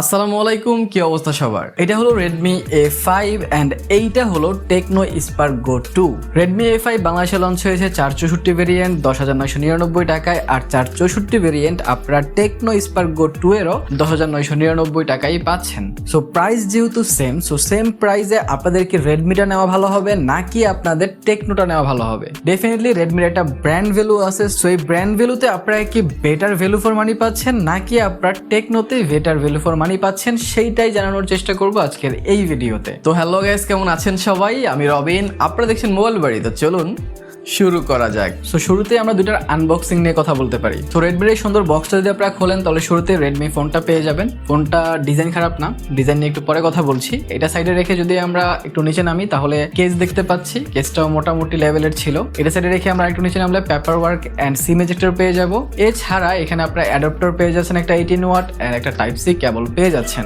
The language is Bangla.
আসসালামু আলাইকুম, কি অবস্থা সবার? এটা হলো Redmi A5 এন্ড এইটা হলো Tecno Spark Go 2। Redmi A5 বাংলাদেশে লঞ্চ হয়েছে 464 ভেরিয়েন্ট 10,999 টাকায়, আর 464 ভেরিয়েন্ট আপনারা Tecno Spark Go 2 এরও 10,999 টাকায় পাচ্ছেন। সো প্রাইস যেহেতু সেম প্রাইসে আপনাদেরকে রেডমিটা নেওয়া ভালো হবে নাকি আপনাদের টেকনোটা নেওয়া ভালো হবে? ডেফিনেটলি রেডমির একটা ব্র্যান্ড ভ্যালু আছে। সো এই ব্র্যান্ড ভ্যালুতে আপনারা কি বেটার ভ্যালু ফর মানি পাচ্ছেন নাকি আপনার টেকনোতে বেটার ভ্যালু ফর মানি পাচ্ছেন, সেইটাই জানানোর চেষ্টা করব আজকের এই ভিডিওতে। তো হ্যালো গাইস, কেমন আছেন সবাই? আমি রবিন, আপনারা দেখছেন মোবাইল বাড়ি। তো চলুন শুরু করা যাক। সো শুরুতে আমরা দুটার আনবক্সিং নিয়ে কথা বলতে পারি। তো রেডমির এই সুন্দর বক্সটা যদি আপনারা খোলেন তাহলে শুরুতে রেডমি ফোনটা পেয়ে যাবেন। ফোনটা ডিজাইন খারাপ না, ডিজাইন নিয়ে একটু পরে কথা বলছি। এটা সাইডে রেখে যদি আমরা একটু নিচে নামি তাহলে কেস দেখতে পাচ্ছি, কেসটাও মোটামুটি লেভেলের ছিল। এটা সাইডে রেখে আমরা একটু নিচে নামলে paper work and SIM ejector পেয়ে যাবো। এছাড়া এখানে আপনারা অ্যাডাপ্টার পেয়ে যাচ্ছেন, একটা 18 ওয়াট অ্যান্ড একটা টাইপ সি কেবল পেয়ে যাচ্ছেন।